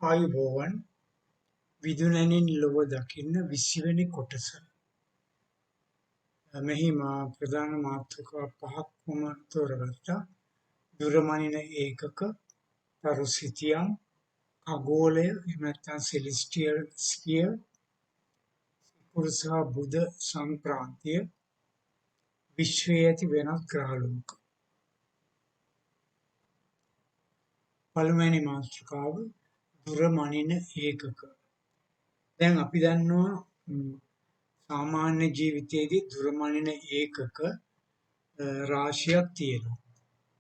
ආයුබෝවන් විදුනැනින් ලොව දකින්න 20 වෙනි කොටස. මෙහි මා ප්‍රධාන මාතෘකා පහක්ම තෝරගත්තා. දුරමනින ඒකක, පරිසිතියම්, खगोලය එහෙම නැත්නම් celestial sphere, සිකුරු සහ බුධ සංක්‍රාන්තිය, විශ්වයේ ඇති වෙනත් ග්‍රහලෝක. පළමුවෙනි මාතෘකාව දුරමනින ඒකක. දැන් අපි දන්නවා සාමාන්‍ය ජීවිතයේදී දුරමනින ඒකක රාශියක් තියෙනවා.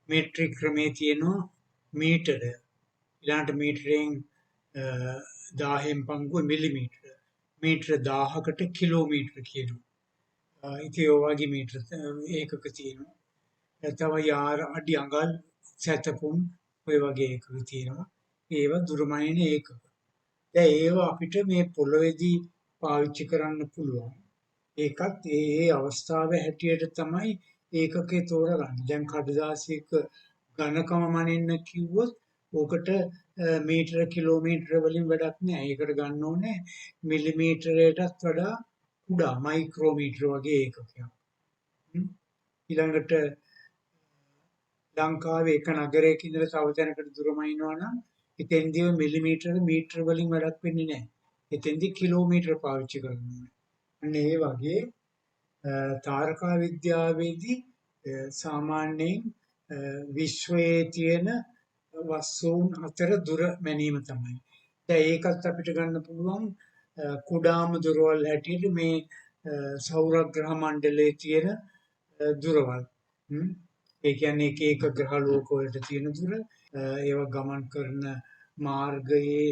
මෙට්‍රික් ක්‍රමේ තියෙනවා මීටරය. ඊළඟට මීටරයෙන් 10න් පංගුව මිලිමීටර. මීටර 1000කට කිලෝමීටර කියනවා. ඉතින් ඔය වගේ මීටර ඒකක තියෙනවා. තව යාර අඩි අඟල් සැතපුම් ඔය වගේ ඒකක තියෙනවා. ඒවා දුරමනින ඒකක. දැන් ඒවා අපිට මේ පොළොවේදී පාවිච්චි කරන්න පුළුවන්. ඒකත් ඒ අවස්ථාවේ හැටියට තමයි ඒකකේ තෝරගන්නේ. දැන් කඩදාසියක ඝනකම මනින්න කිව්වොත් ඕකට මීටර කිලෝමීටර වලින් වැඩක් නෑ. ඒකට ගන්න ඕනේ මිලිමීටරයටත් වඩා කුඩා මයික්‍රෝමීටර වගේ ඒකකයක්. ඊළඟට ලංකාවේ එක නගරයක ඉඳලා තව තැනකට දුර මනිනවා නම් එතෙන්දී මීටර වලින් වැඩක් වෙන්නේ නෑ. එතෙන්දී කිලෝමීටර පාවිච්චි කරනවා. අන්න ඒ වගේ තාරකා විද්‍යාවේදී සාමාන්‍යයෙන් විශ්වයේ තියෙන වස්තුන් අතර දුර මැනීම තමයි. දැන් ඒකත් අපිට ගන්න පුළුවන් කුඩාම දුරවල් හැටියට මේ සෞරග්‍රහ මණ්ඩලයේ තියෙන දුරවල්. ඒ කියන්නේ එක ග්‍රහ ලෝක වලට තියෙන දුර, ඒවා ගමන් කරන මාර්ගයේ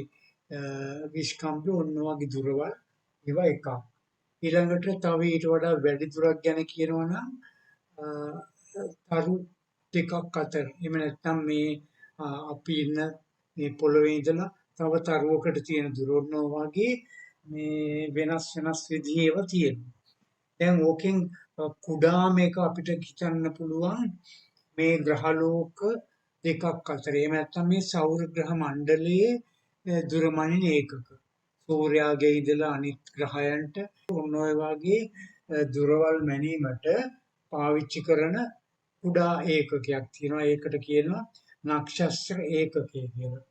විස්කම්භය ඔන්න වගේ දුරවල් ඒවා එකක්. ඊළඟට තව ඊට වඩා වැඩි දුරක් ගැන කියනවා නම් තරු දෙකක් අතර. එහෙම නැත්නම් මේ අපි ඉන්න මේ පොළොවේ ඉඳලා තව තරුවකට තියෙන දුර ඔන්න වගේ මේ වෙනස් විදිහේ ඒවා තියෙනවා. දැන් ඕකෙන් කුඩාම එක අපිට හිතන්න පුළුවන් මේ ග්‍රහලෝක දෙකක් අතර. එහෙම නැත්නම් මේ සෞර ග්‍රහ මණ්ඩලයේ දුරමනින ඒකක. සූර්යාගේ ඉඳලා අනිත් ග්‍රහයන්ට ඔන්න ඔය වගේ දුරවල් මැනීමට පාවිච්චි කරන කුඩා ඒකකයක් තියෙනවා. ඒකට කියනවා නක්ෂත්‍ර ඒකකය කියලා.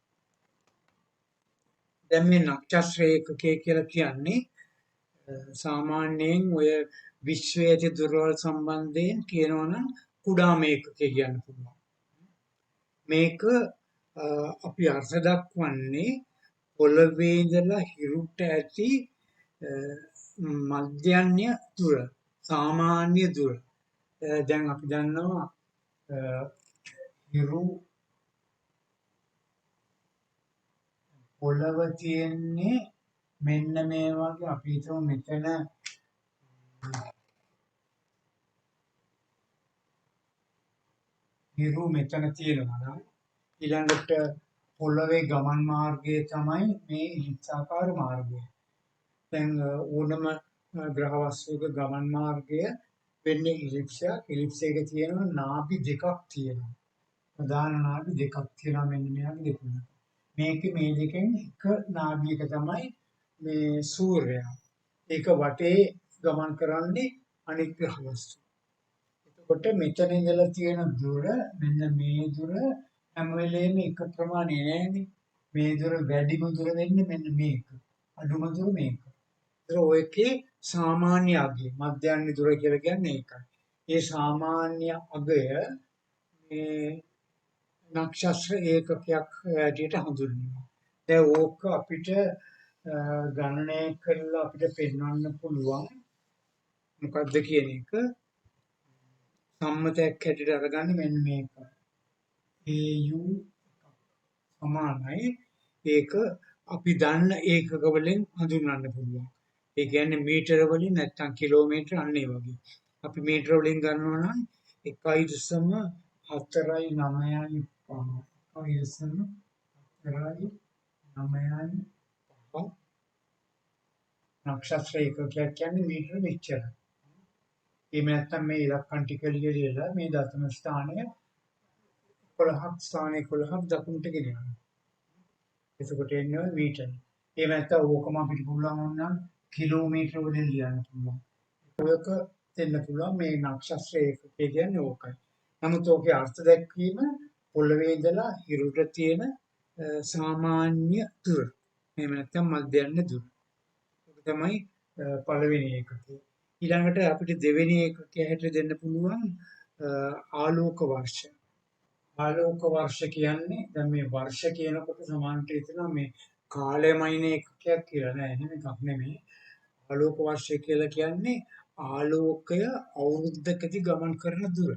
දැන් මේ නක්ෂත්‍ර ඒකකය කියලා කියන්නේ සාමාන්‍යයෙන් ඔය විශ්වයේ ඇති දුරවල් සම්බන්ධයෙන් කියනවා නම් කුඩාම ඒකකය කියන්න පුළුවන්. මේක අපි අර්ථ දක්වන්නේ පොළවේ ඉඳලා හිරුට ඇති මධ්‍යන්‍ය දුර, සාමාන්‍ය දුර. දැන් අපි දන්නවා හිරු පොළව තියෙන්නේ මෙන්න මේ වගේ. අපි හිතමු මෙතන හිරු මෙතන තියෙනවා නම් ඊළඟට පොළවේ ගමන් මාර්ගය තමයි මේ ඉලිප්සාකාර මාර්ගය. දැන් ඕනම ග්‍රහ වස්තුවක ගමන් මාර්ගය වෙන්නේ ඉලිප්සයක්. ඉලිප්ස් එක තියෙනවා නාභි දෙකක් තියෙනවා. ප්‍රධාන නාභි දෙකක් තියෙනවා මෙන්න මෙයාගේ දෙතුන. මේ දෙකෙන් එක නාභියක තමයි මේ සූර්යයා. ඒක වටේ ගමන් කරන්නේ අනිත් ග්‍රහ වස්තු. එතකොට මෙතන ඉඳලා තියෙන දුර මෙන්න මේ දුර හැම වෙලේම එක ප්‍රමාණය නෑනේ. මේ දුර වැඩිම දුර වෙන්නේ මෙන්න මේක. අඩුම දුර මේක. ඒතර ඔයකේ සාමාන්‍ය අගය මධ්‍යන්‍ය දුර කියලා කියන්නේ ඒකයි. ඒ සාමාන්‍ය අගය මේ නක්ෂත්‍ර ඒකකයක් ඇටියට හඳුන්වනවා. දැන් ඕක අපිට ගණනය කරලා අපිට පෙන්වන්න පුළුවන් මොකක්ද කියන එක සම්මතයක් හැටියට අරගන්න මෙන්න මේක. AU සමානයි ඒක අපි දන්න ඒකක වලින් හඳුන්වන්න පුළුවන්. ඒ කියන්නේ මීටර වලින් නැත්නම් කිලෝමීටර අන්න ඒ වගේ. අපි මීටර වලින් ගන්නවා නම් 1.495 නක්ෂත්‍ර ඒකකයක් කියන්නේ මීටර මෙච්චර. එහෙම නැත්නම් මේ ඉලක්කම් ටික ලියලා මේ දශම ස්ථානය 11ක් ස්ථාන 11ක් දකුණට ගෙනියනවා. එතකොට එන්නේ මීටර. එහෙම නැත්නම් ඕකම අපිට පුළුවන් වුණා කිලෝමීටර වලින් ලියන්න පුළුවන්. ඔයක දෙන්න පුළුවන් මේ නක්ෂත්‍ර ඒකකය කියන්නේ ඕකයි. නමුත් ඕකේ අර්ථ දැක්වීම පොළවේ ඉඳලා හිරුට තියෙන සාමාන්‍ය දුර. එහෙම නැත්නම් මධ්‍යයන් දුර. ඒක තමයි පළවෙනි ඒකකය. ඊළඟට අපිට දෙවෙනි ඒකකය හැටියට දෙන්න පුළුවන් ආලෝක වර්ෂ. ආලෝක වර්ෂ කියන්නේ දැන් මේ වර්ෂ කියනකොට සමානට හිතනවා මේ කාලයමයින ඒකකයක් කියලා නෑ. එහෙම එකක් නෙමෙයි. ආලෝක වර්ෂය කියලා කියන්නේ ආලෝකය අවුරුද්දකදී ගමන් කරන දුර.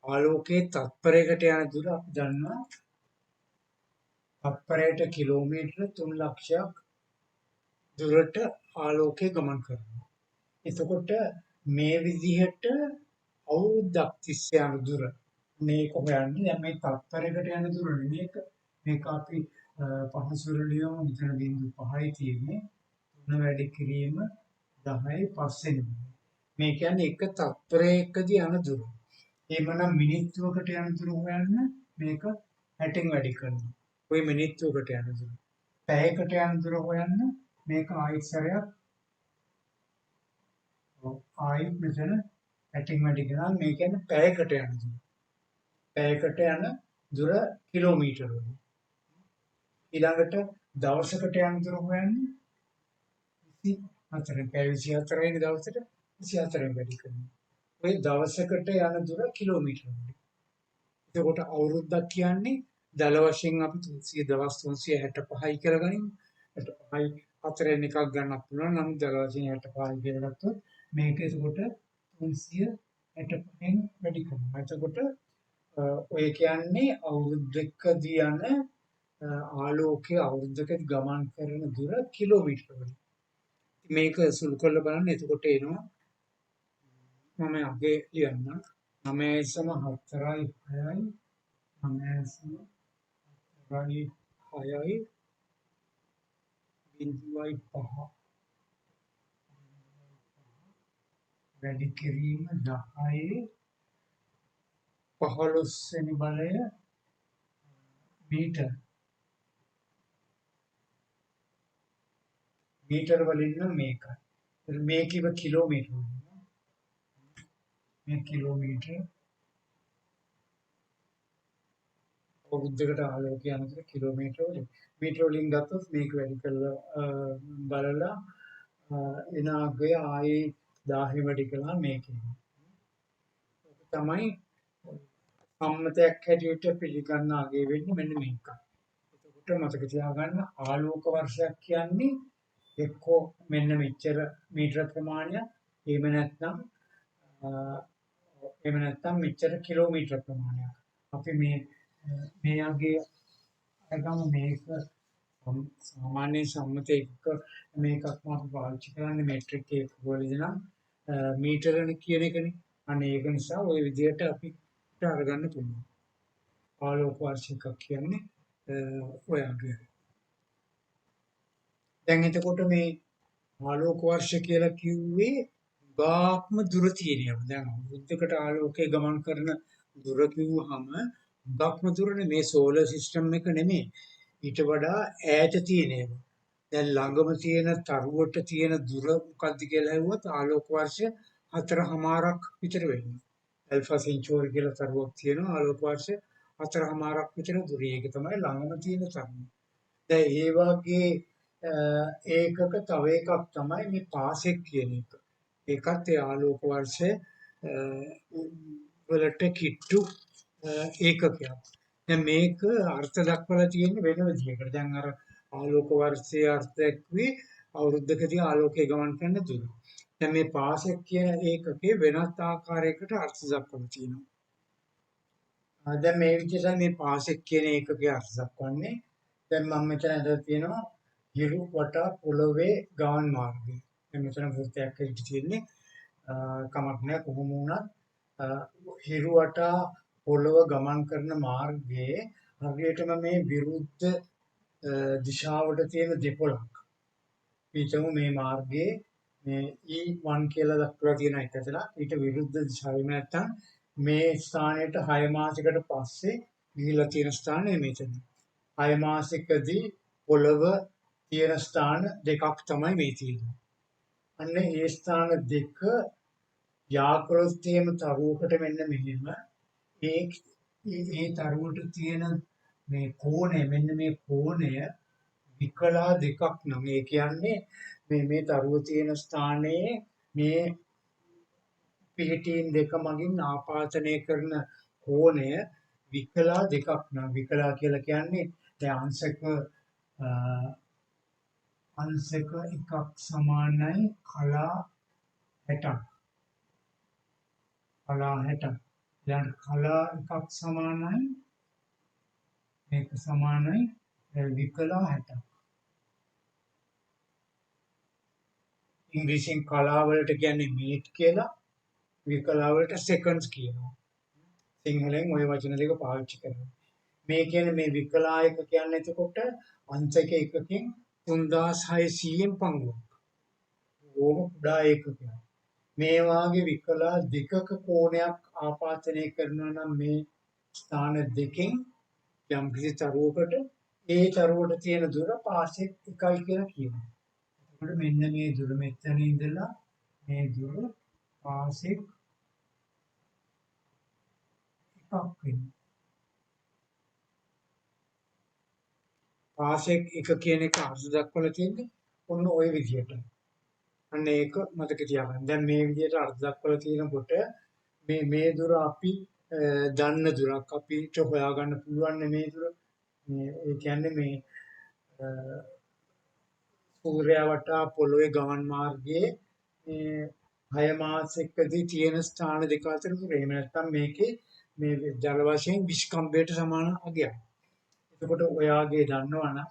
ආලෝකයේ තත්පරයකට යන දුර අපි දන්නවා තත්පරයට කිලෝමීටර 3 ලක්ෂයක් දුරට ආලෝකය ගමන් කරනවා. එතකොට මේ විදිහට අවුරුද්දක් තිස්සේ යන දුර මේක හොයන්නේ දැන් මේ තත්පරයකට යන දුර නෙමෙයි මේක අපි පහසුරලියම මෙතන බිංදු 5යි තියෙන්නේ 3 වැඩි කිරීම 10යි 5 වෙනි. මේ කියන්නේ එක තත්පරයකදී යන දුර. එහෙමනම් මිනිත්තුවකට යන දුර හොයන්න මේක 60න් වැඩි කරනවා. ওই මිනිත්තුවකට යන දුර. පැයකට යන දුර හොයන්න මේක ආයෙත් සැරයක් ආයෙත් මෙතන 60න් වැඩි කරනවා. මේ කියන්නේ පැයකට යන දුර. පැයකට යන දුර කිලෝමීටර වලින්. ඊළඟට දවසකට යන දුර හොයන්න 24 පැය 24 වෙනි දවසට 24න් වැඩි කරනවා. ඔය දවසකට යන දුර කිලෝමීටර වලින්. එතකොට අවුරුද්දක් කියන්නේ දල වශයෙන් අපි 300 දවස් 365යි කියලා ගනිමු. 65යි හතරෙන් එකක් ගන්නත් පුළුවන්. නමුත් දල වශයෙන් 65යි කියලා ගත්තොත් මේක එතකොට 365න් වැඩි කරනවා. එතකොට ඔය කියන්නේ අවුරුද්දකදී යන ආලෝකයේ අවුරුද්දකදී ගමන් කරන දුර කිලෝමීටර වලින්. මේක සුළු කරලා බලන්න එතකොට එනවා මම අගේ ලියන්න 9.4යි 6යි 9.4යි 6යි බිඳුවයි 5 වැඩි කිරීම 10යි 15 වෙනි බලය මීටර වලින් නම් මේකයි. මේ කිව කිලෝමීටර වලින්. මේ කිලෝමීටර අවුරුද්දකට ආලෝකය යනතර කිලෝමීටර වලින්. මීටර වලින් ගත්තොත් මේක වැඩි කරලා බලලා එන අගය ආයේ 1000 වැඩි කළා මේකේ. ඒක තමයි සම්මතයක් හැටියට පිළිගන්න අගය වෙන්නේ මෙන්න මේක. එතකොට මතක තියාගන්න ආලෝක වර්ෂයක් කියන්නේ එක්කෝ මෙන්න මෙච්චර මීටර ප්‍රමාණයක් එහෙම නැත්නම් මෙච්චර කිලෝමීටර ප්‍රමාණයක්. අපි මේ අගේ අරගම මේක සාමාන්‍ය සම්මත එක්ක මේකක් අපි පාවිච්චි කරන්නේ මෙට්‍රික් එක වලදී නම් මීටරන කියන එකනේ. අනේ ඒක නිසා ওই විදිහට අපිට අරගන්න පුළුවන්. ආලෝක වර්ෂයක් කියන්නේ ඔය අගේ. දැන් එතකොට මේ ආලෝක වර්ෂ කියලා කිව්වේ ගාක්ම දුර තියෙනවා. දැන් අවුරුද්දකට ආලෝකය ගමන් කරන දුර කිව්වහම ගාක්ම දුරනේ මේ සෝලර් සිස්ටම් එක නෙමෙයි. ඊට වඩා ඈත තියෙන ඒවා. දැන් ළඟම තියෙන තරුවට තියෙන දුර මොකක්ද කියලා ඇහුවොත් ආලෝක වර්ෂ 4.5ක් විතර වෙනවා. ඇල්ෆා සෙන්චුරි කියලා තරුවක් තියෙනවා ආලෝක වර්ෂ 4.5ක් විතර දුරයි. ඒක තමයි ළඟම තියෙන තරුව. දැන් ඒ වගේ ඒකක තව එකක් තමයි මේ පාසෙක් කියන එක. ඒකත් ඒ ආලෝක වර්ෂය වලට කිට්ටු ඒකකයක්. දැන් මේක අර්ථ දක්වලා තියෙන වෙන විදිහකට. දැන් අර ආලෝක වර්ෂයේ අර්ථ එක්වි අවුරුද්දකදී ආලෝකය ගමන් කරන දුර. දැන් මේ පාසෙක් කියන ඒකකේ වෙනත් ආකාරයකට අර්ථ දක්වලා තියෙනවා. දැන් මේ විදිහට මේ පාසෙක් කියන ඒකකේ අර්ථ දක්වන්නේ දැන් මම මෙතන ඇදලා තියෙනවා හිරු වටා පොළවේ ගමන් මාර්ගය. දැන් මෙතන වෘත්තයක් ඇවිත් තියෙන්නේ කමක් නැහැ කොහොම වුණත් හිරු වටා පොළව ගමන් කරන මාර්ගයේ හරියටම මේ විරුද්ධ දිශාවට තියෙන දෙපොළක්. ඊටම මේ මාර්ගයේ මේ E1 කියලා දක්වලා තියෙන එක ඇතලා ඊට විරුද්ධ දිශාවෙම නැත්තම් මේ ස්ථානයට 6 මාසයකට පස්සේ ගිහිලා තියෙන ස්ථානය මෙතන. 6 මාසෙකදී පොළව තියෙන ස්ථාන දෙකක් තමයි මේ තියෙන්නේ. අන්න ඒ ස්ථාන දෙක යාකරොත් එහෙම තරුවකට මෙන්න මෙහෙම ඒ තරුවට තියෙන මේ කෝණය මෙන්න මේ කෝණය විකලා දෙකක් නම් ඒ කියන්නේ මේ තරුව තියෙන ස්ථානයේ මේ පිහිටීම් දෙක මගින් ආපාතනය කරන කෝණය විකලා දෙකක් නම් විකලා කියලා කියන්නේ දැන් අංශක එකක් සමානයි කලා 60ක්. කලා 60ක්. දැන් කලා එකක් සමානයි මේක සමානයි විකලා 60ක්. ඉංග්‍රීසියෙන් කලා වලට කියන්නේ මීට් කියලා විකලා වලට සෙකන්ඩ්ස් කියනවා. සිංහලෙන් ওই වචන දෙක පාවිච්චි කරනවා. මේ කියන්නේ මේ විකලායක කියන්නේ එතකොට අංශක එකකින් 3600න් පංගුවක්. ඕක කුඩා ඒකකයක්. මේ වාගේ විකලා දෙකක කෝණයක් ආපාතනය කරනවා නම් මේ ස්ථාන දෙකෙන් යම් කිසි තරුවකට ඒ තරුවට තියෙන දුර පාසෙක් 1යි කියලා කියනවා. එතකොට මෙන්න මේ දුර මෙතන ඉඳලා මේ දුර පාසෙක් 1ක් වෙනවා. පාසෙක් 1 කියන එක අර්ථ දක්වලා තියෙන්නේ ඔන්න ওই විදිහට. අන්න ඒක මතක තියාගන්න. දැන් මේ විදිහට අර්ථ දක්වලා තියෙනකොට මේ දුර අපි දන්න දුරක් අපිට හොයාගන්න පුළුවන් මේ දුර. ඒ කියන්නේ මේ සූර්යයා වටා පොළොවේ ගමන් මාර්ගයේ මේ 6 මාසයකදී තියෙන ස්ථාන දෙක අතර දුර. එහෙම නැත්නම් මේකේ මේ ජල වශයෙන් විස්කම්භයට සමාන අගයක්. එතකොට ඔයාගේ දන්නවනම්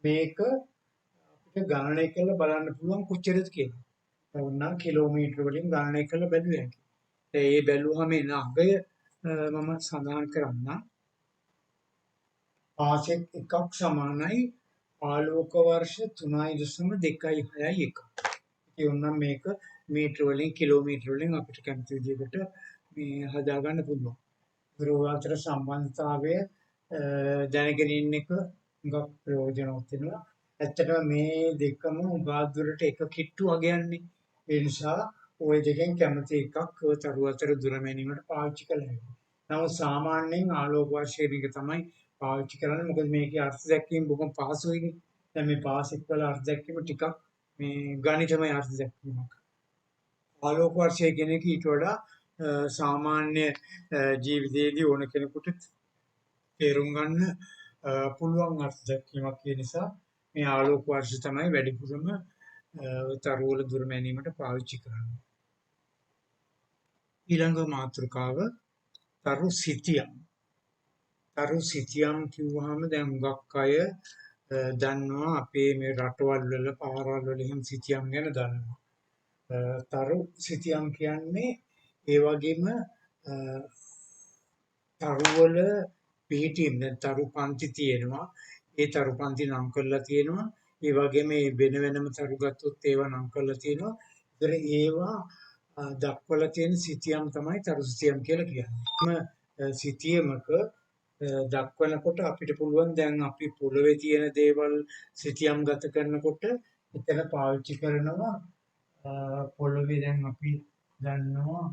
මේක අපිට ගණනය කරලා බලන්න පුළුවන් කොච්චරද කියලා. ඕනනම් කිලෝමීටර වලින් ගණනය කරලා බැලුවා හැකියි. ඒ බැලුවම එන අගය මම සඳහන් කරන්නම්. පාසෙක් එකක් සමානයි ආලෝක වර්ෂ 3.261. ඒ වුණනම් මේක මීටර වලින් කිලෝමීටර වලින් අපිට කැමති විදිහකට මේ හදාගන්න පුළුවන්. ඒ අතර සම්බන්ධතාවය දැනගෙන ඉන්න එක හුඟක් ප්‍රයෝජනවත් වෙනවා. ඇත්තටම මේ දෙකම උගාදුරට එක කිට්ටු වගයන්නේ. ඒ නිසා ওই දෙකෙන් කැමති එකක් තරුව අතර දුර මැනීමට පාවිච්චි කළ හැකියි. නමුත් සාමාන්‍යයෙන් ආලෝක වර්ෂය එක තමයි පාවිච්චි කරන්නේ. මොකද මේකේ අර්ථ දැක්වීම බොහොම පහසුයිනේ. දැන් මේ පාසෙක් වල අර්ථ දැක්වීම ටිකක් මේ ගණිතමය අර්ථ දැක්වීමක්. ආලෝක වර්ෂය කියන එක ඊට වඩා සාමාන්‍ය ජීවිතයේදී ඕන කෙනෙකුට තේරුම් ගන්න පුළුවන් අර්ථ දැක්වීමක්. ඒ නිසා මේ ආලෝක වර්ෂ තමයි වැඩිපුරම තරුවල දුර මැනීමට පාවිච්චි කරන්නේ. ඊළඟ මාතෘකාව තරු සිතියම්. තරු සිතියම් කිව්වහම දැන් හුඟක් අය දන්නවා අපේ මේ රටවල් වල පාරවල් වල එහෙම සිතියම් ගැන දන්නවා. තරු සිතියම් කියන්නේ ඒ වගේම තරුවල පිහිටීම් දැන් තරු පන්ති තියෙනවා. ඒ තරු පන්ති නම් කරලා තියෙනවා. ඒ වගේම මේ වෙන වෙනම තරු ගත්තොත් ඒවා නම් කරලා තියෙනවා. ඒතර ඒවා දක්වලා තියෙන සිතියම් තමයි තරු සිතියම් කියලා කියන්නේ. සිතියමක දක්වනකොට අපිට පුළුවන් දැන් අපි පොළවේ තියෙන දේවල් සිතියම් ගත කරනකොට එතන පාවිච්චි කරනවා පොළවේ දැන් අපි දන්නවා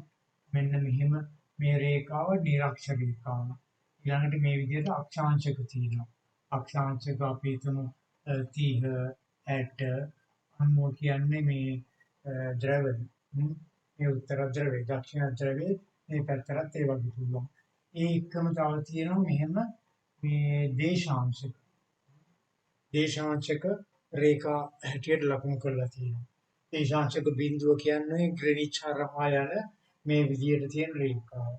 මෙන්න මෙහෙම මේ රේඛාව නිරක්ෂ රේඛාව. ඊළඟට මේ විදිහට අක්ෂාංශක තියෙනවා. අක්ෂාංශක අපි හිතමු 30 60 අම්මෝ කියන්නේ මේ ද්‍රවය. මේ උත්තර ද්‍රවය දක්ෂිණ ද්‍රවය මේ පැත්තට ඒ වගේ පුළුවන්. ඒ එකම තව තියෙනවා මෙහෙම මේ දේශාංශක. දේශාංශක රේඛා හැටියට ලකුණු කරලා තියෙනවා. දේශාංශක බිඳුව කියන්නේ ග්‍රීනිච් හරහා යන මේ විදියට තියෙන රේඛාව.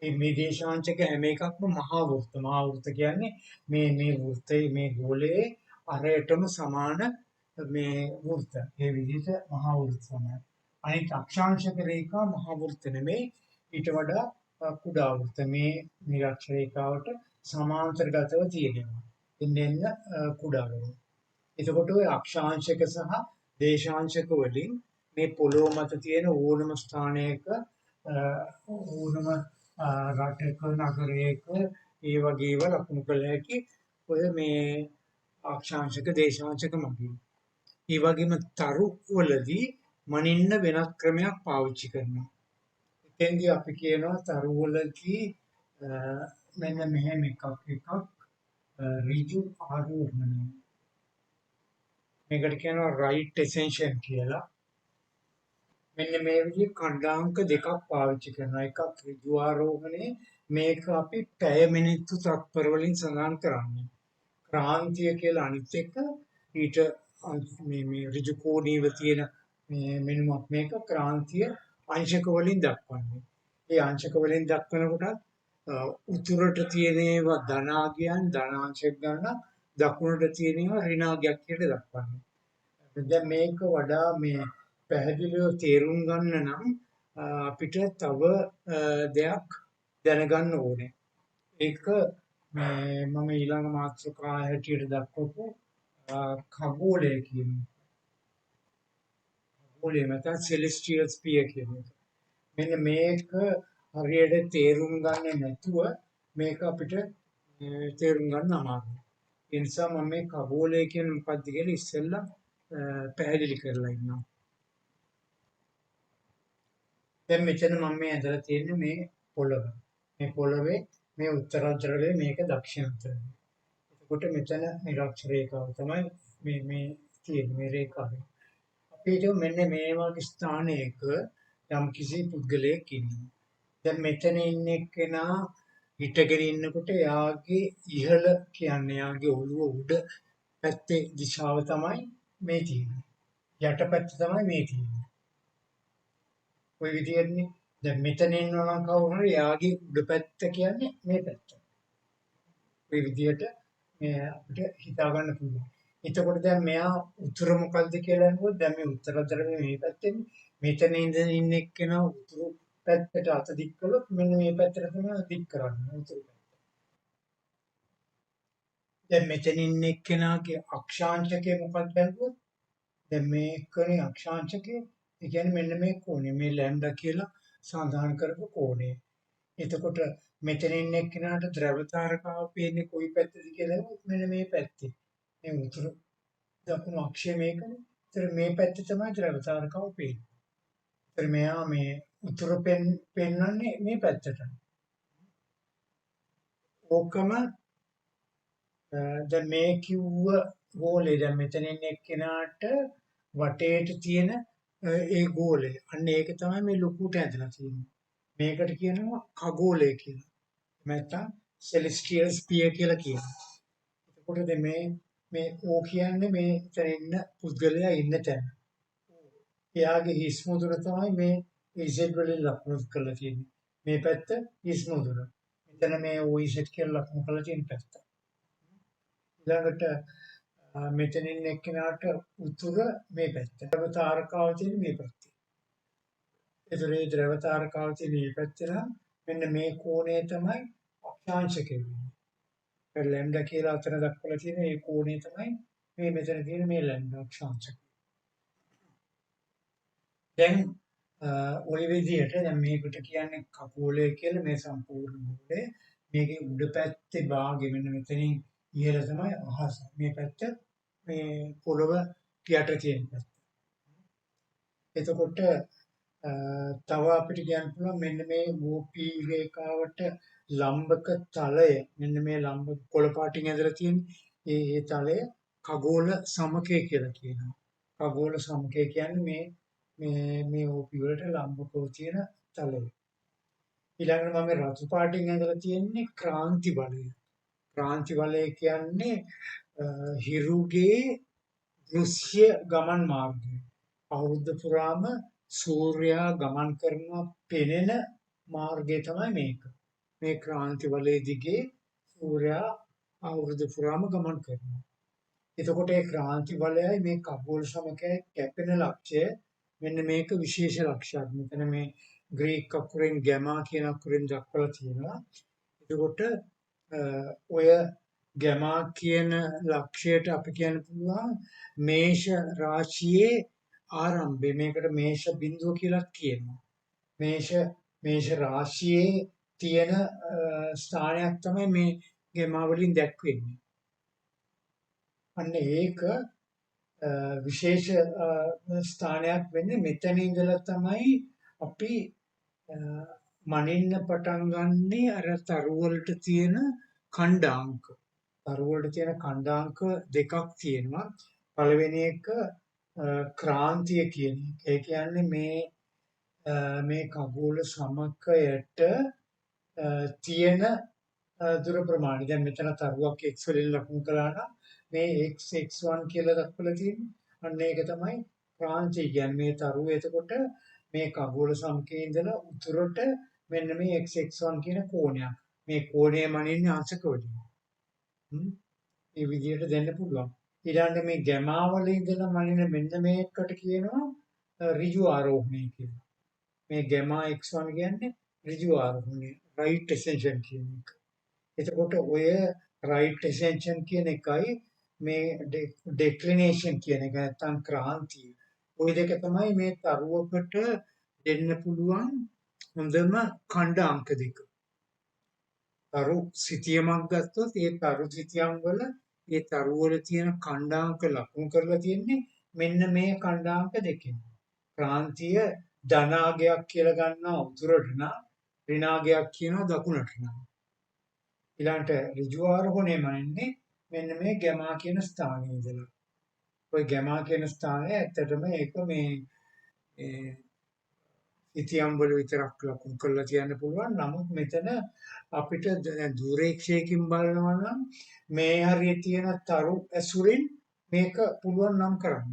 මේ දේශාංශක හැම එකක්ම මහා වෘත්ත. මහා වෘත්ත කියන්නේ මේ වෘත්තයේ මේ ගෝලයේ අරයටම සමාන මේ වෘත්ත. ඒ විදිහට මහා වෘත්ත තමයි. අනිත් අක්ෂාංශක රේඛා මහා වෘත්ත නෙමෙයි ඊට වඩා කුඩා වෘත්ත. මේ නිරක්ෂ රේඛාවට සමාන්තරගතව තියෙනවා. ඉන්න කුඩා වෙනවා. එතකොට ඔය අක්ෂාංශක සහ දේශාංශක වලින් මේ පොළොව මත තියෙන ඕනම ස්ථානයක ඕනම රටක නගරයක ඒ වගේ ඒවා ලකුණු කළ හැකි ඔය මේ අක්ෂාංශක දේශාංශක මගින්. ඒ වගේම තරු වලදී මනින්න වෙනත් ක්‍රමයක් පාවිච්චි කරනවා. එතෙන්දී අපි කියනවා තරු වලදී මෙන්න මෙහෙම එකක් ඍජු ආරෝහණය. මේකට කියනවා රයිට් එසෙන්ෂන් කියලා. මෙන්න මේ විදිහේ ඛණ්ඩාංක දෙකක් පාවිච්චි කරනවා. එකක් ඍජු ආරෝහණය, මේක අපි පැය මිනිත්තු තත්පර වලින් සඳහන් කරන්නේ. ක්‍රාන්තිය කියලා අනිත් එක ඊට මේ ඍජු කෝණීය තියෙන මේ මෙනුමක් මේක ක්‍රාන්තිය අංශක වලින් දක්වන්නේ. ඒ අංශක වලින් දක්වනකොට උතුරට තියෙන ඒවා ධනාගයන් ධනාංශයක් ගන්න, දකුණට තියෙන ඒවා ඍණාගයක් කියලා දක්වන්නේ. දැන් මේක වඩා මේ පැහැදිලිව තේරුම් ගන්න නම් අපිට තව දෙයක් දැනගන්න ඕනේ. ඒක මම ඊළඟ මාතෘකාව හැටියට දක්වපු खगोलය කියන खगोलය නැත්නම් celestial sphere කියන එක. මෙන්න මේක හරියට තේරුම් ගන්නේ නැතුව මේක අපිට තේරුම් ගන්න අමාරුයි. ඒ නිසා මම මේ खगोलය කියන මොකක්ද කියලා ඉස්සෙල්ලා පැහැදිලි කරලා ඉන්නවා. දැන් මෙතන මම මේ ඇඳලා තියෙන්නේ මේ පොළව. මේ පොළවේ මේ උත්තර ධ්‍රවය මේක දක්ෂිණ ධ්‍රවය. එතකොට මෙතන නිරක්ෂ රේඛාව තමයි මේ තියෙන මේ රේඛාව. අපිට මෙන්න මේ වගේ ස්ථානයක යම් කිසි පුද්ගලයෙක් ඉන්නවා. දැන් මෙතන ඉන්න එක්කෙනා හිටගෙන ඉන්නකොට එයාගේ ඉහළ කියන්නේ එයාගේ ඔළුව උඩ පැත්තේ දිශාව තමයි මේ තියෙන්නේ. යට පැත්ත තමයි මේ තියෙන්නේ. ඔය විදිහටනේ. දැන් මෙතන ඉන්නවා නම් කවුරු හරි එයාගේ උඩ පැත්ත කියන්නේ මේ පැත්ත. ඔය විදිහට මේ අපිට හිතා ගන්න පුළුවන්. එතකොට දැන් මෙයා උතුර මොකද්ද කියලා අහුවොත් දැන් මේ උත්තර ධ්‍රවයේ මේ පැත්තෙන් මෙතන ඉඳන් ඉන්න එක්කෙනා උතුරු පැත්තට අත දික් කළොත් මෙන්න මේ පැත්තට තමයි දික් කරන්නේ උතුරු පැත්ත. දැන් මෙතන ඉන්න එක්කෙනාගේ අක්ෂාංශකය මොකක්ද අහුවොත් දැන් මේකනේ අක්ෂාංශකය. ඒ කියන්නේ මෙන්න මේ කෝණය මේ ලැම්ඩා කියලා සඳහන් කරපු කෝණය. එතකොට මෙතන ඉන්න එක්කෙනාට ද්‍රවතාරකාව පේන්නේ කොයි පැත්තද කියලා අහුවොත් මෙන්න මේ පැත්තේ. මේ උතුරු දකුණු අක්ෂය මේකනේ. ඒතර මේ පැත්තේ තමයි ද්‍රවතාරකාව පේන්නේ. ඒතර මෙයා මේ උතුර පෙන්වන්නේ මේ පැත්තට. ඕකම දැන් මේ කිව්ව ගෝලය දැන් මෙතන ඉන්න එක්කෙනාට වටේට තියෙන ඒ ගෝලය. අන්න ඒක තමයි මේ ලොකුට ඇඳලා තියෙන්නේ. මේකට කියනවා खगोलය කියලා. නැත්නම් celestial sphere කියලා කියනවා. එතකොට දැන් මේ ඕ කියන්නේ මේ ඉතින් ඉන්න පුද්ගලයා ඉන්න තැන. එයාගේ හිස් මුදුන තමයි මේ Z වලින් ලකුණු කරලා තියෙන්නේ. මේ පැත්ත හිස් මුදුන. මෙතන මේ OZ කියලා ලකුණු කරලා තියෙන පැත්ත. ඊළඟට මෙතන ඉන්න එක්කෙනාට උතුර මේ පැත්ත. ද්‍රවතාරකාව තියෙන මේ පැත්තේ. ඒතරේ ද්‍රවතාරකාව තියෙන මේ පැත්තේ නම් මෙන්න මේ කෝණය තමයි අක්ෂාංශකය වෙන්නේ. ඒ ලැම්ඩා කියලා අතන දක්වලා තියෙන මේ කෝණය තමයි මේ මෙතන තියෙන මේ ලැම්ඩා අක්ෂාංශකය. දැන් ඔය විදිහට දැන් මේකට කියන්නේ කපෝලය කියලා මේ සම්පූර්ණ ගෝලය. මේකේ උඩ පැත්තේ භාගෙ මෙන්න මෙතනින් ඉහළ තමයි අහස. මේ පැත්ත මේ පොළව යට තියෙන පැත්ත. එතකොට තව අපිට කියන්න පුළුවන් මෙන්න මේ OP රේඛාවට ලම්බක තලය මෙන්න මේ ලම්බ කොළ පාටින් ඇදලා තියෙන ඒ තලය खगोल සමකය කියලා කියනවා. खगोल සමකය කියන්නේ මේ OP වලට ලම්බකව තියෙන තලය. ඊළඟට මම රතු පාටින් ඇදලා තියෙන්නේ ක්‍රාන්ති බලය. ක්‍රාන්ති බලය කියන්නේ හිරුගේ දෘශ්‍ය ගමන් මාර්ගය. අවුරුද්ද පුරාම සූර්යයා ගමන් කරන පෙනෙන මාර්ගය තමයි මේක. මේ ක්‍රාන්ති වලය දිගේ සූර්යයා අවුරුදු පුරාම ගමන් කරනවා. එතකොට ඒ ක්‍රාන්ති වලයයි මේ खगोल සමකයේ කැපෙන ලක්ෂය මෙන්න මේක විශේෂ ලක්ෂයක්. මෙතන මේ ග්‍රීක අකුරෙන් ගැමා කියන අකුරෙන් දක්වලා තියෙනවා. එතකොට ඔය ගැමා කියන ලක්ෂයට අපි කියන්න පුළුවන් මේෂ රාශියේ ආරම්භය. මේකට මේෂ බිඳුව කියලා කියනවා. මේෂ රාශියේ තියෙන ස්ථානයක් තමයි මේ ගැමා වලින් දැක්වෙන්නේ. අන්න ඒක විශේෂ ස්ථානයක් වෙන්නේ මෙතන ඉඳලා තමයි අපි මනින්න පටන් ගන්නෙ අර තරු වලට තියෙන ඛණ්ඩාංක. තරු වලට තියෙන ඛණ්ඩාංක දෙකක් තියෙනවා. පළවෙනි එක ක්‍රාන්තිය කියන එක. ඒ කියන්නේ මේ කගෝල සමකයට තියෙන දුර ප්‍රමාණය. දැන් මෙතන තරුවක් x වලින් ලකුණු කළා නම් මේ x1 කියලා දක්වලා තියෙන්නේ. අන්න ඒක තමයි ක්‍රාන්තිය කියන්නේ. මේ තරුව එතකොට මේ කගෝල සමකයේ ඉඳලා උතුරට මෙන්න මේ x1 කියන කෝණයක්. මේ කෝණය මනින්නේ අංශක වලින්. මේ විදිහට දෙන්න පුළුවන්. ඊළඟට මේ ගැමාවල ඉඳලා මනින මෙන්න මේකට කියනවා ඍජු ආරෝහණය කියලා. මේ ගැමා x1 කියන්නේ ඍජු ආරෝහණය, right ascension කියන එක. එතකොට ඔය right ascension කියන එකයි මේ declination කියන එක නැත්තම් ක්‍රාන්තිය. ওই දෙක තමයි මේ තරුවකට දෙන්න පුළුවන් හොඳම ඛණ්ඩාංක දෙක. තරු සිතියමක් ගත්තොත් ඒ තරු සිතියම් වල ඒ තරු වල තියෙන ඛණ්ඩාංක ලකුණු කරලා තියෙන්නේ මෙන්න මේ ඛණ්ඩාංක දෙකෙන්. ක්‍රාන්තිය ධනාගයක් කියලා ගන්නවා උතුරට නම් ඍණාගයක් කියනවා දකුණට නම්. ඊළඟට ඍජු ආරෝහණය මනින්නේ මෙන්න මේ ගැමා කියන ස්ථානයේ ඉඳලා. ওই ගැමා කියන ස්ථානය ඇත්තටම ඒක මේ ඉතියම් වල විතරක් ලකුණු කරලා තියන්න පුළුවන්. නමුත් මෙතන අපිට දුරේක්ෂයකින් බලනවා නම් මේ හරිය තියෙන තරු ඇසුරින් මේක පුළුවන් නම් කරන්න.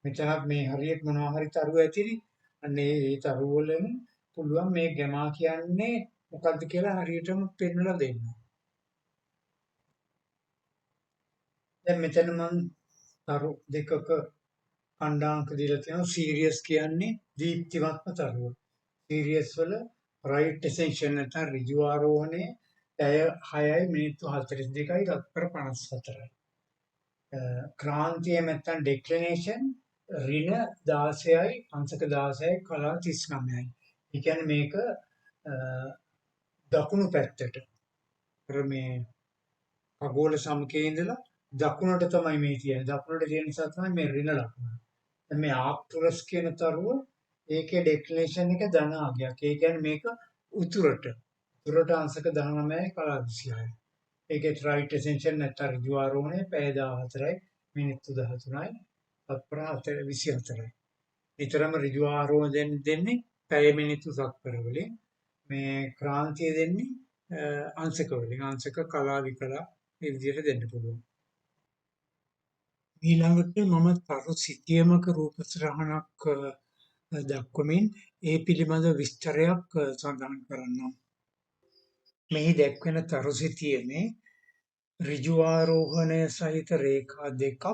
මෙතනත් මේ හරියට මොනවා හරි තරු ඇතිනේ. අන්න ඒ තරු වලින් පුළුවන් මේ ගැමා කියන්නේ මොකක්ද කියලා හරියටම පෙන්වලා දෙන්න. දැන් මෙතන මම තරු දෙකක ඛණ්ඩාංක දීලා තියෙනවා. සීරියස් කියන්නේ දීප්තිමත්ම තරුව. සීරියස් වල right ascension නැත්නම් ඍජු ආරෝහණය පැය 6යි මිනිත්තු 42යි තත්පර 54යි. ක්‍රාන්තිය නැත්නම් declination ඍණ 16යි අංශක 16යි කලා 39යි. ඒ කියන්නේ මේක දකුණු පැත්තට මේ කගෝල සමකයේ ඉඳලා දකුණට තමයි මේ තියෙන්නේ. දකුණට තියෙන නිසා තමයි මේ ඍණ ලකුණ. දැන් මේ ආක්ටුරස් කියන තරුව ඒකේ ඩෙක්ලිනේෂන් එක ධනාගයක්. ඒ කියන්නේ මේක උතුරට අංශක 19යි කලා 26යි. ඒකේ රයිට් ascension නැත්නම් ඍජු ආරෝහණය පැය 14යි මිනිත්තු 13යි තත්පර 24යි. විතරම ඍජු ආරෝහණය දෙන්නේ පැය මිනිත්තු තත්පර වලින්. මේ ක්‍රාන්තිය දෙන්නේ අංශක වලින්. අංශක කලා විකලා මේ විදිහට දෙන්න පුළුවන්. ඊළඟට මම තරු සිතියමක රූප සටහනක් දක්වමින් ඒ පිළිබඳ විස්තරයක් සඳහන් කරන්නම්. මෙහි දැක්වෙන තරු සිතියමේ ඍජු ආරෝහණය සහිත රේඛා දෙකක්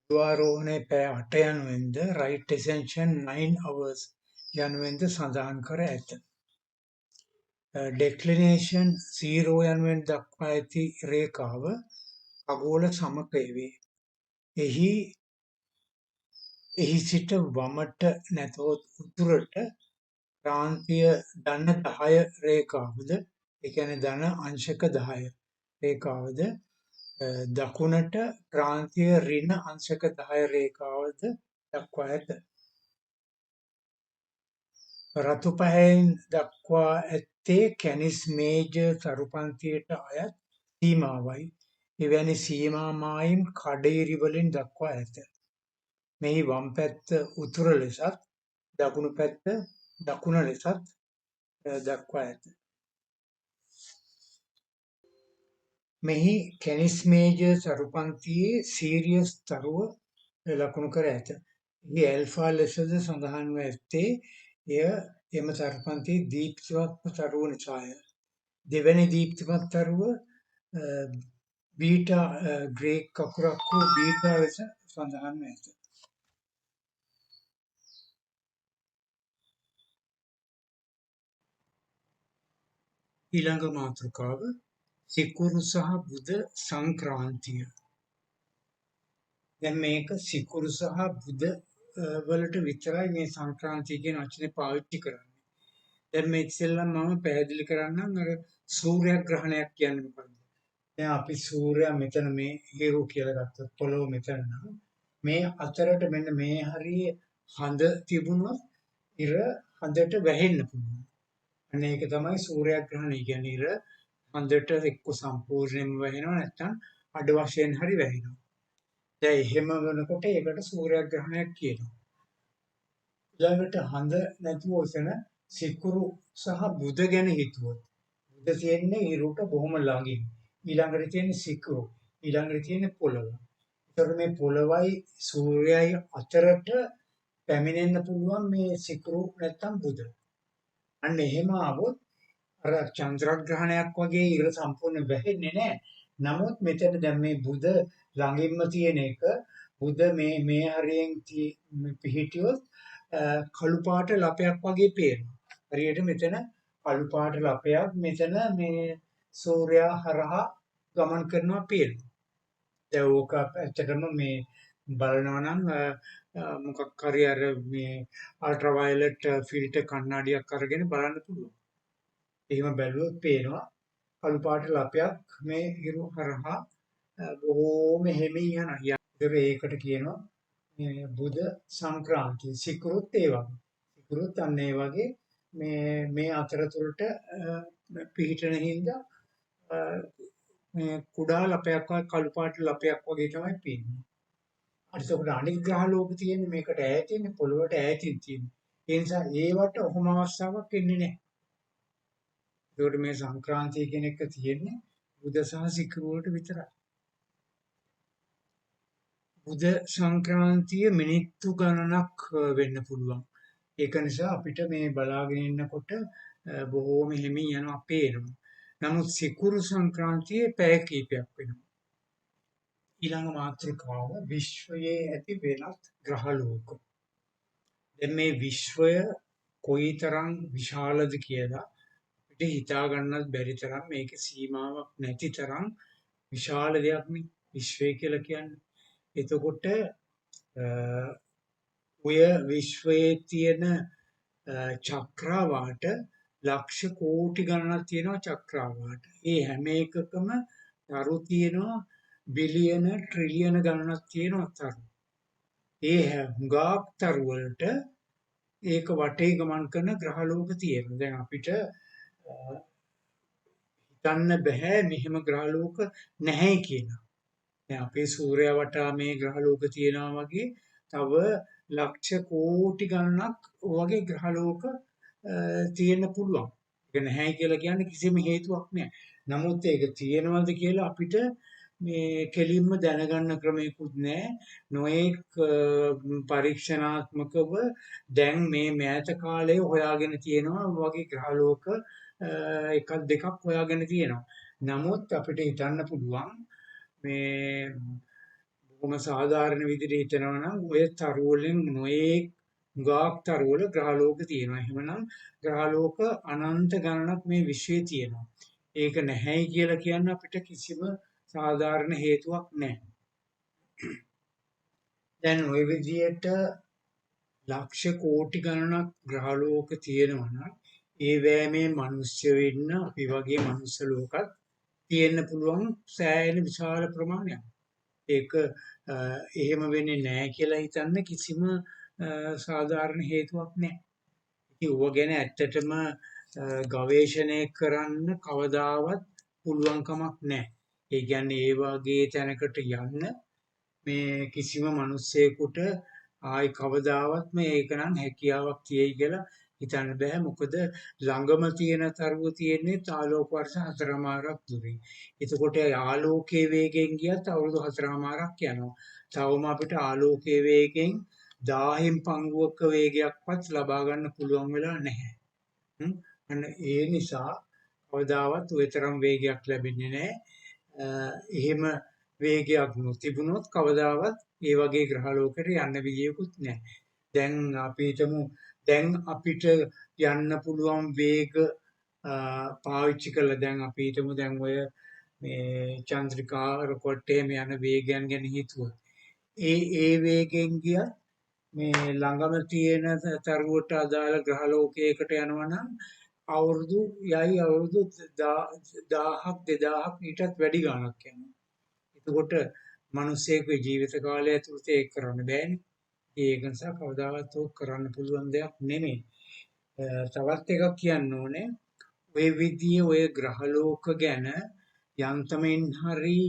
ඍජු ආරෝහණය පැය 8 යනුවෙන්ද right ascension 9 hours යනුවෙන්ද සඳහන් කර ඇත. declination 0 යනුවෙන් දක්වා ඇති රේඛාව කගෝල සමකය වේ. එහි සිට වමට නැතහොත් උතුරට ක්‍රාන්තිය ධන 10 රේඛාවද ඒ කියන්නේ ධන අංශක 10 රේඛාවද දකුණට ක්‍රාන්තිය ඍණ අංශක 10 රේඛාවද දක්වා ඇත. රතු පහෙන් දක්වා ඇත්තේ කැනිස් මේජර් තරුපන්තියට අයත් සීමාවයි. එවැනි සීමා මායිම් කඩේරි වලින් දක්වා ඇත. මෙහි වම් පැත්ත උතුර ලෙසත් දකුණු පැත්ත දකුණ ලෙසත් දක්වා ඇත. මෙහි කැනිස් මේජර් තරුපන්තියේ සීරියස් තරුව ලකුණු කර ඇත. එහි ඇල්ෆා ලෙසද සඳහන්ව ඇත්තේ එම තරුපන්තියේ දීප්තිමත් තරුව නිසාය. දෙවැනි දීප්තිමත් තරුව බීටා ග්‍රේක් කකුරක් වූ බීටා ලෙස සඳහන්ව ඇත. ඊළඟ මාතෘකාව සිකුරු සහ බුධ සංක්‍රාන්තිය. දැන් මේක සිකුරු සහ බුධ වලට විතරයි මේ සංක්‍රාන්තිය කියන වචනේ පාවිච්චි කරන්නේ. දැන් මේ ඉස්සෙල්ලා මම පැහැදිලි කරන්නම් අර සූර්යග්‍රහණයක් කියන්නේ මොකක්ද? දැන් අපි සූර්යයා මෙතන මේ හිරු කියලා ගත්තොත් පොළොව මෙතන නම් මේ අතරට මෙන්න මේ හරිය හඳ තිබුණොත් ඉර හඳට වැහෙන්න පුළුවන්. අන්න ඒක තමයි සූර්යග්‍රහණය කියන්නේ. ඉර හඳට එක්ක සම්පූර්ණයෙන්ම වැහෙනවා නැත්නම් අඩ වශයෙන් හරි වැහෙනවා. දැන් එහෙම වෙනකොට ඒකට සූර්යග්‍රහණයක් කියනවා. ඊළඟට හඳ නැතුව ඔතන සිකුරු සහ බුද ගැන හිතුවොත් බුද තියෙන්නේ ඉරුට බොහොම ළඟින්. ඊළඟට තියෙන්නේ සිකුරු. ඊළඟට තියෙන්නේ පොළව. ඒතකොට මේ පොළවයි සූර්යයයි අතරට පැමිණෙන්න පුළුවන් මේ සිකුරු නැත්තම් බුද. අන්න එහෙම ආවොත් අර චන්ද්‍රග්‍රහණයක් වගේ ඉර සම්පූර්ණ වැහෙන්නේ නැහැ. නමුත් මෙතන දැන් මේ බුද ළඟින්ම තියෙන එක බුද මේ හරියෙන් පිහිටියොත් කළු පාට ලපයක් වගේ පේනවා. හරියට මෙතන කළු පාට ලපයක් මෙතන මේ සූර්යයා හරහා ගමන් කරනවා පේනවා. දැන් ඕක ඇත්තටම මේ බලනවා නම් මොකක් හරි අර මේ අල්ට්‍රා වයලට් ෆිල්ටර් කණ්ණාඩියක් අරගෙන බලන්න පුළුවන්. එහෙම බැලුවොත් පේනවා කළු පාට ලපයක් මේ හිරු හරහා බොහෝම හිමින් යනවා. ඒකට කියනවා මේ බුද සංක්‍රාන්තිය. සිකුරුත් ඒ වගේ. සිකුරුත් අන්න ඒ වගේ මේ අතරතුරට පිහිටන හින්දා මේ කුඩා ලපයක් වගේ කළු පාට ලපයක් වගේ තමයි පේන්නේ. ඒකට අනිත් ග්‍රහ ලෝක තියෙන්නේ මේකට ඈතින් පොළොවට ඈතින් තියෙන්නේ. ඒ නිසා ඒවට ඔහොම අවස්ථාවක් එන්නේ නැහැ. ඒකට මේ සංක්‍රාන්තිය කියන එක තියෙන්නේ බුද සහ සිකුරු වලට විතරයි. බුද සංක්‍රාන්තිය මිනිත්තු ගණනක් වෙන්න පුළුවන්. ඒක නිසා අපිට මේ බලාගෙන ඉන්නකොට බොහෝම හිමින් යනවා පේනවා. නමුත් සිකුරු සංක්‍රාන්තියේ පැය කිහිපයක් වෙනවා. ඊළඟ මාතෘකාව විශ්වයේ ඇති වෙනත් ග්‍රහ ලෝක. දැන් මේ විශ්වය කොයිතරම් විශාලද කියලා අපිට හිතා ගන්නත් බැරි තරම් මේකේ සීමාවක් නැති තරම් විශාල දෙයක් නේ විශ්වය කියලා කියන්නේ. එතකොට ඔය විශ්වයේ තියෙන චක්‍රාවාට ලක්ෂ කෝටි ගණනක් තියෙනවා චක්‍රාවාට. ඒ හැම එකකම තරු තියෙනවා බිලියන ට්‍රිලියන ගණනක් තියෙනවා තරු. ඒ හුඟක් තරු වලට ඒක වටේ ගමන් කරන ග්‍රහලෝක තියෙනවා. දැන් අපිට හිතන්න බෑ මෙහෙම ග්‍රහලෝක නැහැ කියලා. දැන් අපේ සූර්යයා වටා මේ ග්‍රහලෝක තියෙනවා වගේ තව ලක්ෂ කෝටි ගණනක් වගේ ග්‍රහලෝක තියෙන්න පුළුවන්. ඒක නැහැ කියලා කියන්නේ කිසිම හේතුවක් නැහැ. නමුත් ඒක තියෙනවද කියලා අපිට මේ කෙලින්ම දැනගන්න ක්‍රමයකුත් නැහැ. නොඑක් පරීක්ෂණාත්මකව දැන් මේ මෑත කාලයේ හොයාගෙන තියෙනවා වගේ ග්‍රහලෝක එකක් දෙකක් හොයාගෙන තියෙනවා. නමුත් අපිට හිතන්න පුළුවන් මේ බොහොම සාධාරණ විදිහට හිතනවා නම් ඔය තරු වලින් නොඑක් ගාක් තරු වල ග්‍රහලෝක තියෙනවා. එහෙමනම් ග්‍රහලෝක අනන්ත ගණනක් මේ විශ්වයේ තියෙනවා. ඒක නැහැයි කියලා කියන්න අපිට කිසිම සාධාරණ හේතුවක් නැහැ. දැන් ওই විදිහට ලක්ෂ කෝටි ගණනක් ග්‍රහලෝක තියෙනවා නම් ඒ වෑමේ මිනිස්සු වෙන්න අපි වගේ මනුස්ස ලෝකත් තියෙන්න පුළුවන් සෑහෙන විශාල ප්‍රමාණයක්. ඒක එහෙම වෙන්නේ නැහැ කියලා හිතන්න කිසිම සාධාරණ හේතුවක් නැහැ. ඉතින් ඌව ගැන ඇත්තටම ගවේෂණය කරන්න කවදාවත් පුළුවන් කමක් නැහැ. ඒ කියන්නේ ඒ වගේ තැනකට යන්න මේ කිසිම මිනිස්සෙකුට ආයි කවදාවත් මේක නම් හැකියාවක් තියෙයි කියලා හිතන්න බෑ. මොකද ළඟම තියෙන තරුව තියෙන්නේ ආලෝක වර්ෂ 4මාරක් දුරින්. එතකොට ආලෝකයේ වේගයෙන් ගියත් අවුරුදු 4මාරක් යනවා. තවම අපිට ආලෝකයේ වේගයෙන් 1000න් පංගුවක වේගයක්වත් ලබා ගන්න පුළුවන් වෙලා නැහැ. අන්න ඒ නිසා කවදාවත් ওই තරම් වේගයක් ලැබෙන්නේ නැහැ. එහෙම වේගයක් නොතිබුණොත් කවදාවත් ඒ වගේ ග්‍රහලෝකෙට යන්න විදියකුත් නැහැ. දැන් අපි හිතමු දැන් අපිට යන්න පුළුවන් වේග පාවිච්චි කළා දැන් අපි හිතමු දැන් ඔය මේ චන්ද්‍රිකා රොකට් එහෙම යන වේගයන් ගැන හිතුවොත් ඒ වේගෙන් ගියත් මේ ළඟම තියෙන තරුවට අදාළ ග්‍රහලෝකයකට යනවා නම් අවුරුදු යයි අවුරුදු 1000ක් 2000ක් ඊටත් වැඩි ගාණක් යනවා. එතකොට මිනිස්සෙකුගේ ජීවිත කාලය ඇතුළත ඒක කරන්න බෑනේ. ඒක නිසා කවදාවත් ඕක කරන්න පුළුවන් දෙයක් නෙමෙයි. තවත් එකක් කියන්න ඕනේ. ඔය විදිහේ ඔය ග්‍රහලෝක ගැන යන්තමින් හරි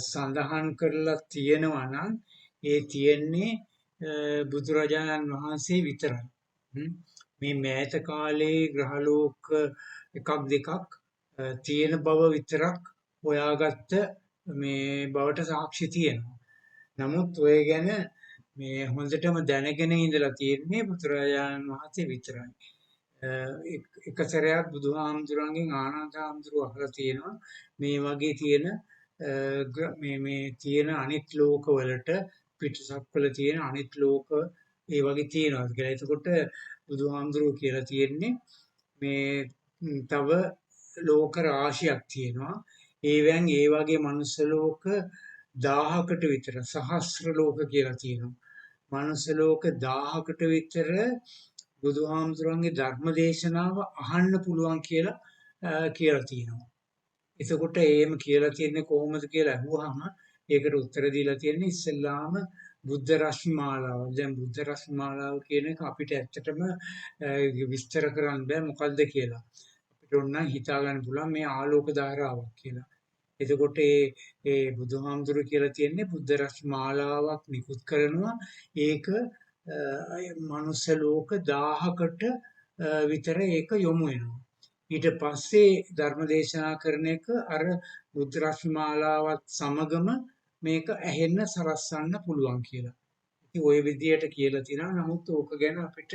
සඳහන් කරලා තියෙනවා නම් ඒ තියෙන්නේ බුදුරජාණන් වහන්සේ විතරයි. මේ මෑත කාලේ ග්‍රහලෝක එකක් දෙකක් තියෙන බව විතරක් හොයාගත්ත මේ බවට සාක්ෂි තියෙනවා. නමුත් ඔය ගැන මේ හොඳටම දැනගෙන ඉඳලා තියෙන්නේ බුදුරජාණන් වහන්සේ විතරයි. එක සැරයක් බුදුහාමුදුරන්ගෙන් ආනන්ද හාමුදුරුවෝ අහලා තියෙනවා මේ වගේ තියෙන මේ තියෙන අනිත් ලෝකවලට පිටසක්වල තියෙන අනිත් ලෝක ඒ වගේ තියෙනවා කියලා. එතකොට බුදුහාමුදුරුවෝ කියලා තියෙන්නේ මේ තව ලෝක රාශියක් තියෙනවා. ඒවෙන් ඒ වගේ මනුස්ස ලෝක 1000කට විතර සහස්‍ර ලෝක කියලා තියෙනවා. මනුස්ස ලෝක 1000කට විතර බුදුහාමුදුරන්ගේ ධර්ම දේශනාව අහන්න පුළුවන් කියලා තියෙනවා. එතකොට එහෙම කියලා තියෙන්නේ කොහොමද කියලා අහුවාම ඒකට උත්තර දීලා තියෙන්නේ ඉස්සෙල්ලාම බුද්ධ රශ්මි මාලාව. දැන් බුද්ධ රශ්මි මාලාව කියන එක අපිට ඇත්තටම විස්තර කරන්න බෑ මොකද්ද කියලා. අපිට ඕනනම් හිතා ගන්න පුළුවන් මේ ආලෝක ධාරාවක් කියලා. එතකොට ඒ බුදුහාමුදුරු කියලා තියෙන්නේ බුද්ධ රශ්මි මාලාවක් නිකුත් කරනවා. ඒක මනුස්ස ලෝක 1000කට විතර ඒක යොමු වෙනවා. ඊට පස්සේ ධර්ම දේශනා කරන එක අර බුද්ධ රශ්මි මාලාවත් සමගම මේක ඇහෙන්න සරස්සන්න පුළුවන් කියලා. ඉතින් ওই විදියට කියලා තිනා නමුත් ඕක ගැන අපිට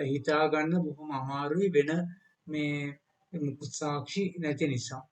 හිතා ගන්න බොහොම අමාරුයි වෙන මේ මුකුත් සාක්ෂි නැති නිසා.